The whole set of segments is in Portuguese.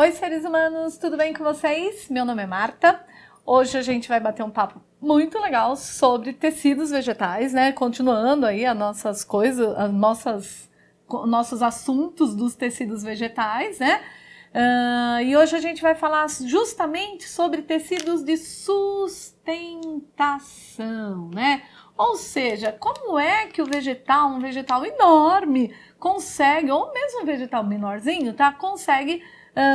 Oi, seres humanos, tudo bem com vocês? Meu nome é Marta. Hoje a gente vai bater um papo muito legal sobre tecidos vegetais, né? Continuando aí as nossas coisas, nossos assuntos dos tecidos vegetais, né? E hoje a gente vai falar justamente sobre tecidos de sustentação, né? Ou seja, como é que um vegetal enorme, consegue, ou mesmo um vegetal menorzinho, tá? Consegue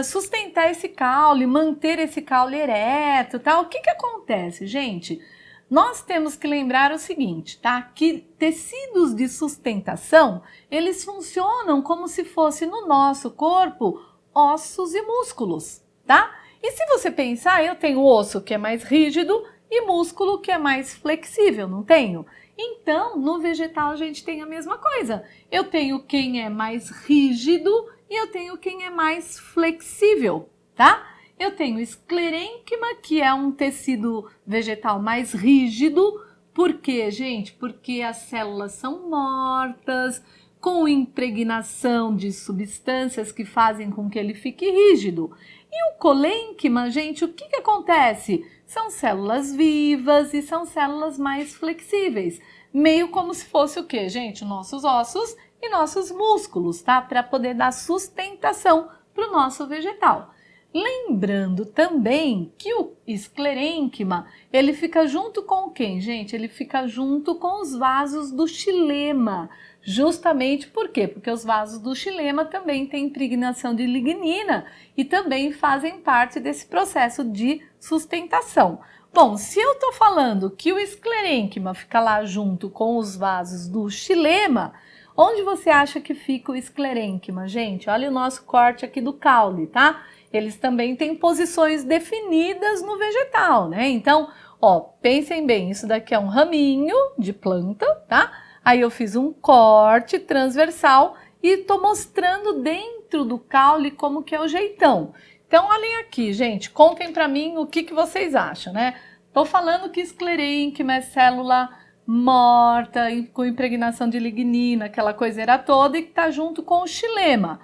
sustentar esse caule, manter esse caule ereto, tá? O que acontece, gente? Nós temos que lembrar o seguinte, tá? Que tecidos de sustentação, eles funcionam como se fosse no nosso corpo ossos e músculos, tá? E se você pensar, eu tenho osso que é mais rígido e músculo que é mais flexível, não tenho? Então, no vegetal a gente tem a mesma coisa. Eu tenho quem é mais rígido e eu tenho quem é mais flexível, tá? Eu tenho esclerênquima, que é um tecido vegetal mais rígido. Por quê, gente? Porque as células são mortas, com impregnação de substâncias que fazem com que ele fique rígido. E o colênquima, gente, o que acontece? São células vivas e são células mais flexíveis. Meio como se fosse o quê, gente? Nossos ossos e nossos músculos, tá? Para poder dar sustentação para o nosso vegetal. Lembrando também que o esclerênquima, ele fica junto com quem, gente? Ele fica junto com os vasos do xilema. Justamente por quê? Porque os vasos do xilema também têm impregnação de lignina e também fazem parte desse processo de sustentação. Bom, se eu tô falando que o esclerênquima fica lá junto com os vasos do xilema, onde você acha que fica o esclerênquima, gente? Olha o nosso corte aqui do caule, tá? Eles também têm posições definidas no vegetal, né? Então, ó, pensem bem, isso daqui é um raminho de planta, tá? Aí eu fiz um corte transversal e tô mostrando dentro do caule como que é o jeitão. Então, olhem aqui, gente, contem pra mim o que vocês acham, né? Tô falando que esclerênquima é célula morta, com impregnação de lignina, aquela coiseira toda, e que tá junto com o xilema.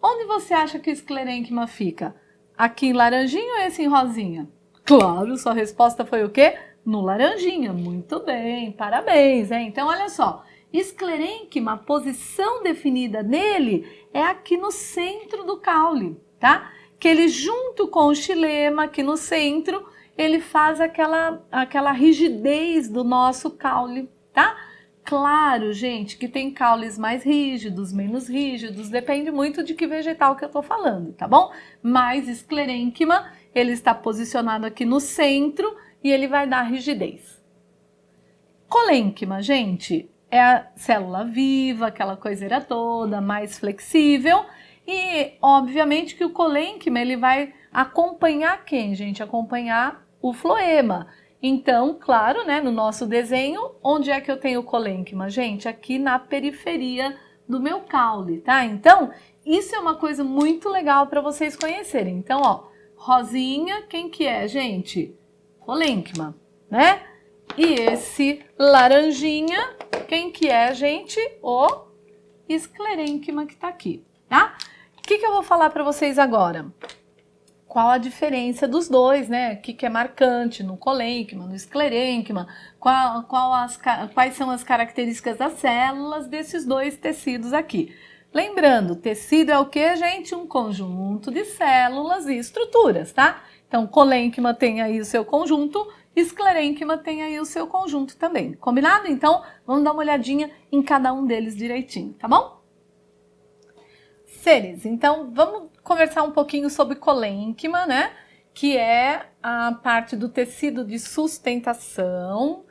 Onde você acha que o esclerênquima fica? Aqui em laranjinha ou esse em rosinha? Claro, sua resposta foi o quê? No laranjinha. Muito bem, parabéns, hein? Então, olha só, esclerênquima, a posição definida nele é aqui no centro do caule, tá? Que ele junto com o xilema, aqui no centro, ele faz aquela rigidez do nosso caule, tá? Claro, gente, que tem caules mais rígidos, menos rígidos, depende muito de que vegetal que eu tô falando, tá bom? Mas esclerênquima, ele está posicionado aqui no centro e ele vai dar rigidez. Colênquima, gente, é a célula viva, aquela coiseira toda, mais flexível. E, obviamente, que o colênquima, ele vai acompanhar quem, gente? Acompanhar o floema. Então, claro, né, no nosso desenho, onde é que eu tenho o colênquima? Gente, aqui na periferia do meu caule, tá? Então, isso é uma coisa muito legal para vocês conhecerem. Então, ó, rosinha, quem que é, gente? Colênquima, né? E esse laranjinha, quem que é, gente? O esclerênquima que tá aqui, tá? O que eu vou falar para vocês agora? Qual a diferença dos dois, né? O que é marcante no colênquima, no esclerênquima, quais são as características das células desses dois tecidos aqui. Lembrando, tecido é o que, gente? Um conjunto de células e estruturas, tá? Então, colênquima tem aí o seu conjunto, esclerênquima tem aí o seu conjunto também. Combinado? Então, vamos dar uma olhadinha em cada um deles direitinho, tá bom? Seres, então vamos conversar um pouquinho sobre colênquima, né? Que é a parte do tecido de sustentação,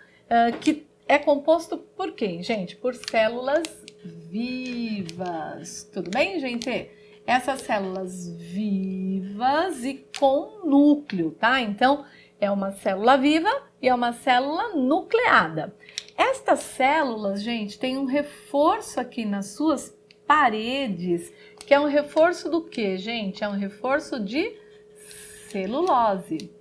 que é composto por quem, gente? Por células vivas. Tudo bem, gente? Essas células vivas e com núcleo, tá? Então, é uma célula viva e é uma célula nucleada. Estas células, gente, têm um reforço aqui nas suas paredes, que é um reforço do que, gente? É um reforço de celulose.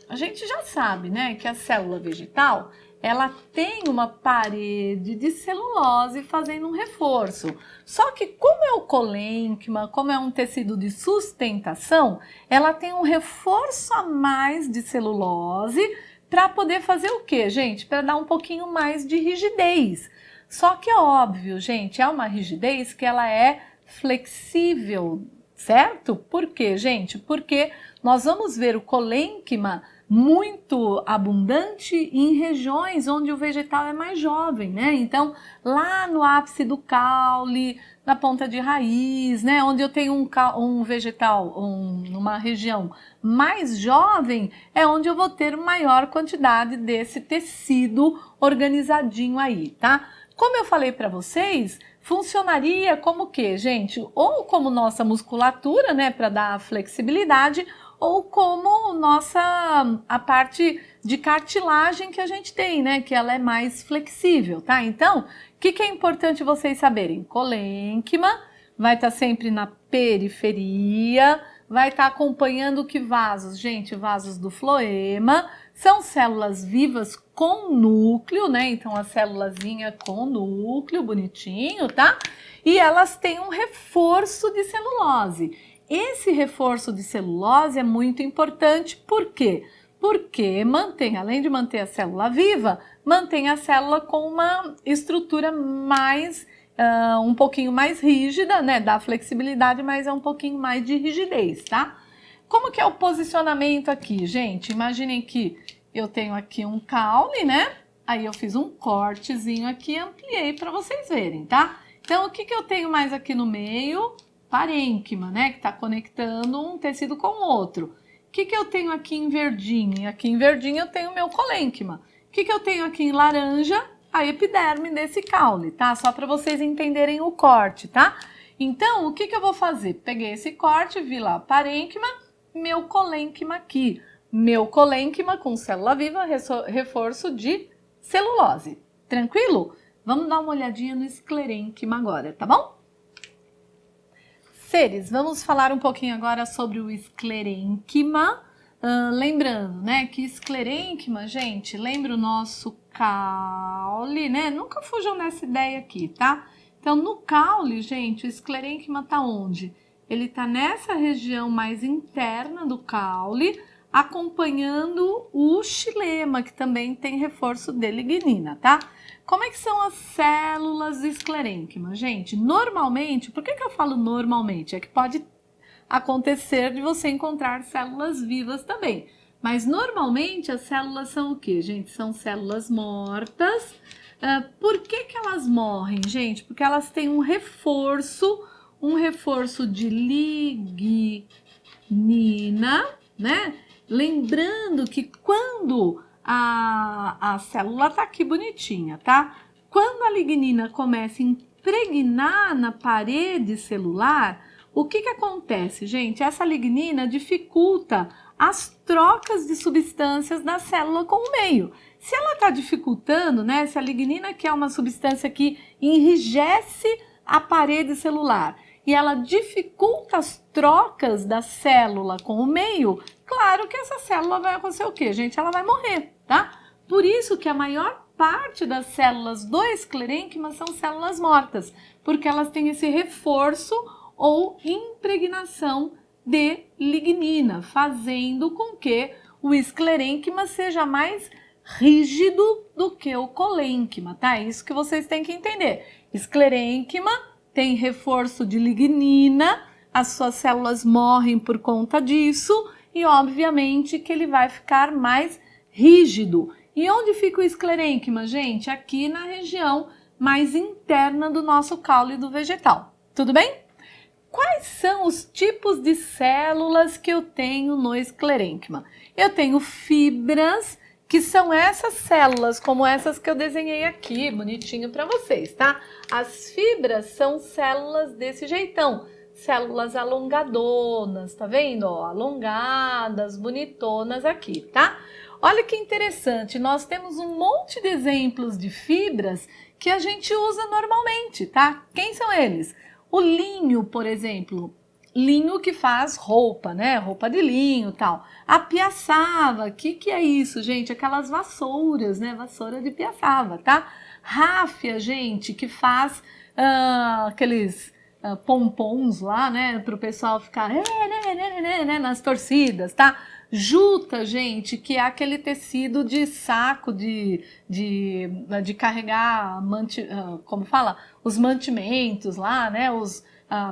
A gente já sabe, né, que a célula vegetal, ela tem uma parede de celulose fazendo um reforço. Só que como é o colênquima, como é um tecido de sustentação, ela tem um reforço a mais de celulose para poder fazer o quê, gente? Para dar um pouquinho mais de rigidez. Só que é óbvio, gente, é uma rigidez que ela é flexível, certo? Por quê, gente? Porque nós vamos ver o colênquima muito abundante em regiões onde o vegetal é mais jovem, né? Então, lá no ápice do caule, na ponta de raiz, né? Onde eu tenho um vegetal, uma região mais jovem, é onde eu vou ter maior quantidade desse tecido organizadinho aí, tá? Como eu falei para vocês, funcionaria como o quê, gente? Ou como nossa musculatura, né, para dar flexibilidade, ou como a parte de cartilagem que a gente tem, né, que ela é mais flexível, tá? Então, o que é importante vocês saberem? Colênquima vai estar sempre na periferia, vai estar acompanhando que vasos? Gente, vasos do floema, são células vivas com núcleo, né? Então, a célulazinha com núcleo, bonitinho, tá? E elas têm um reforço de celulose. Esse reforço de celulose é muito importante, por quê? Porque além de manter a célula viva, mantém a célula com uma estrutura mais, um pouquinho mais rígida, né? Dá flexibilidade, mas é um pouquinho mais de rigidez, tá? Como que é o posicionamento aqui, gente? Imaginem que eu tenho aqui um caule, né? Aí eu fiz um cortezinho aqui e ampliei para vocês verem, tá? Então, o que eu tenho mais aqui no meio? Parênquima, né? Que tá conectando um tecido com o outro. O que eu tenho aqui em verdinho? Aqui em verdinho eu tenho o meu colênquima. O que eu tenho aqui em laranja? A epiderme desse caule, tá? Só para vocês entenderem o corte, tá? Então, o que eu vou fazer? Peguei esse corte, vi lá parênquima, meu colênquima aqui. Meu colênquima com célula viva, reforço de celulose. Tranquilo? Vamos dar uma olhadinha no esclerênquima agora, tá bom? Seres, vamos falar um pouquinho agora sobre o esclerênquima. Lembrando, né, que esclerênquima, gente, lembra o nosso caule, né? Nunca fujam dessa ideia aqui, tá? Então, no caule, gente, o esclerênquima tá onde? Ele tá nessa região mais interna do caule, acompanhando o xilema, que também tem reforço de lignina, tá? Como é que são as células do esclerênquima? Gente, normalmente, por que eu falo normalmente? É que pode acontecer de você encontrar células vivas também. Mas normalmente as células são o quê, gente? São células mortas. Por que elas morrem, gente? Porque elas têm um reforço de lignina, né? Lembrando que quando a célula tá aqui bonitinha, tá? Quando a lignina começa a impregnar na parede celular, o que acontece, gente? Essa lignina dificulta as trocas de substâncias da célula com o meio. Se ela está dificultando, né? Se a lignina, que é uma substância que enrijece a parede celular, e ela dificulta as trocas da célula com o meio, claro que essa célula vai acontecer o quê, gente? Ela vai morrer, tá? Por isso que a maior parte das células do esclerênquima são células mortas, porque elas têm esse reforço ou impregnação de lignina, fazendo com que o esclerênquima seja mais rígido do que o colênquima, tá? É isso que vocês têm que entender. Esclerênquima tem reforço de lignina, as suas células morrem por conta disso e obviamente que ele vai ficar mais rígido. E onde fica o esclerênquima, gente? Aqui na região mais interna do nosso caule do vegetal. Tudo bem? Quais são os tipos de células que eu tenho no esclerênquima? Eu tenho fibras, que são essas células, como essas que eu desenhei aqui, bonitinho para vocês, tá? As fibras são células desse jeitão, células alongadonas, tá vendo? Ó, alongadas, bonitonas aqui, tá? Olha que interessante, nós temos um monte de exemplos de fibras que a gente usa normalmente, tá? Quem são eles? O linho, por exemplo. linho que faz roupa, né? Roupa de linho e tal. A piaçava, que é isso, gente? Aquelas vassouras, né? Vassoura de piaçava, tá? Ráfia, gente, que faz aqueles pompons lá, né? Para o pessoal ficar nas torcidas, tá? Juta, gente, que é aquele tecido de saco de carregar, como fala? Os mantimentos lá, né?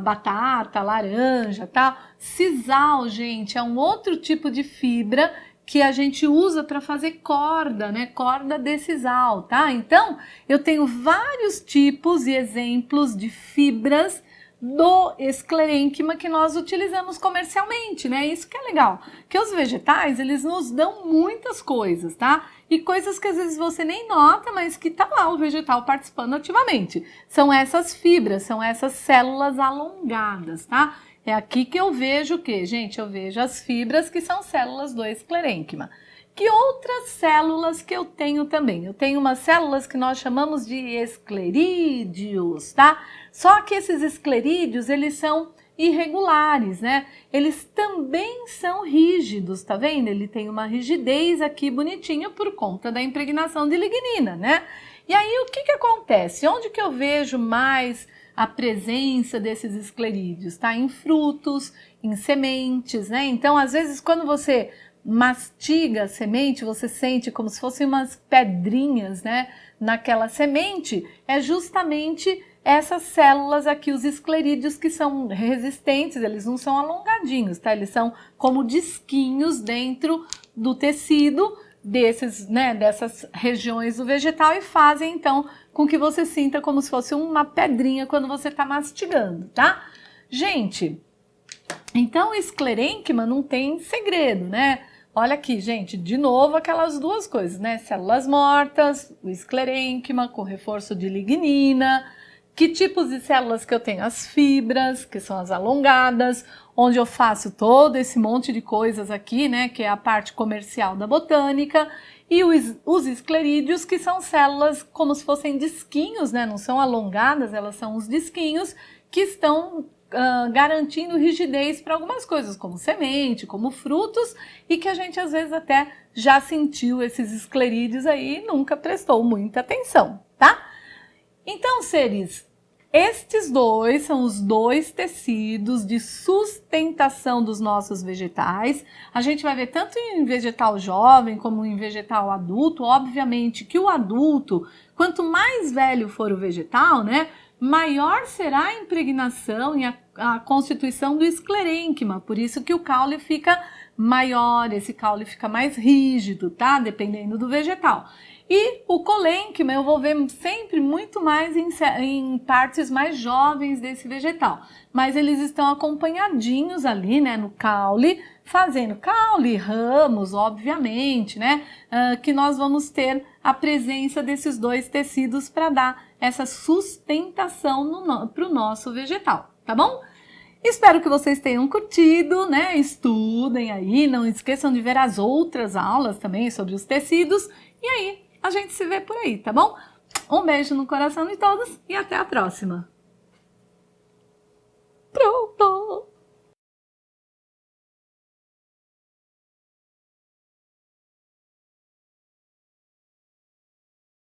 Batata, laranja, tá? Sisal, gente, é um outro tipo de fibra que a gente usa para fazer corda, né? Corda de sisal, tá? Então, eu tenho vários tipos e exemplos de fibras do esclerênquima que nós utilizamos comercialmente, né? Isso que é legal, que os vegetais, eles nos dão muitas coisas, tá? E coisas que às vezes você nem nota, mas que tá lá o vegetal participando ativamente. São essas fibras, são essas células alongadas, tá? É aqui que eu vejo o quê, gente? Eu vejo as fibras que são células do esclerênquima. Que outras células que eu tenho também? Eu tenho umas células que nós chamamos de esclerídeos, tá? Só que esses esclerídeos, eles são irregulares, né? Eles também são rígidos, tá vendo? Ele tem uma rigidez aqui bonitinha por conta da impregnação de lignina, né? E aí, o que acontece? Onde que eu vejo mais a presença desses esclerídeos? Tá? Em frutos, em sementes, né? Então, às vezes, quando você mastiga a semente, você sente como se fossem umas pedrinhas, né, naquela semente, é justamente essas células aqui, os esclerídeos, que são resistentes, eles não são alongadinhos, tá? Eles são como disquinhos dentro do tecido dessas regiões do vegetal e fazem, então, com que você sinta como se fosse uma pedrinha quando você está mastigando, tá? Gente, então o esclerênquima não tem segredo, né? Olha aqui, gente, de novo aquelas duas coisas, né? Células mortas, o esclerênquima com reforço de lignina. Que tipos de células que eu tenho? As fibras, que são as alongadas, onde eu faço todo esse monte de coisas aqui, né? Que é a parte comercial da botânica. E os esclerídeos, que são células como se fossem disquinhos, né? Não são alongadas, elas são os disquinhos que estão garantindo rigidez para algumas coisas, como semente, como frutos, e que a gente às vezes até já sentiu esses esclerídeos aí e nunca prestou muita atenção, tá? Então, seres, estes dois são os dois tecidos de sustentação dos nossos vegetais. A gente vai ver tanto em vegetal jovem como em vegetal adulto. Obviamente que o adulto, quanto mais velho for o vegetal, né, maior será a impregnação e a constituição do esclerênquima. Por isso que o caule fica maior, esse caule fica mais rígido, tá? Dependendo do vegetal. E o colênquima eu vou ver sempre muito mais em partes mais jovens desse vegetal. Mas eles estão acompanhadinhos ali, né, no caule, fazendo caule, ramos, obviamente, né, que nós vamos ter a presença desses dois tecidos para dar essa sustentação para o nosso vegetal, tá bom? Espero que vocês tenham curtido, né? Estudem aí, não esqueçam de ver as outras aulas também sobre os tecidos. E aí, a gente se vê por aí, tá bom? Um beijo no coração de todos e até a próxima!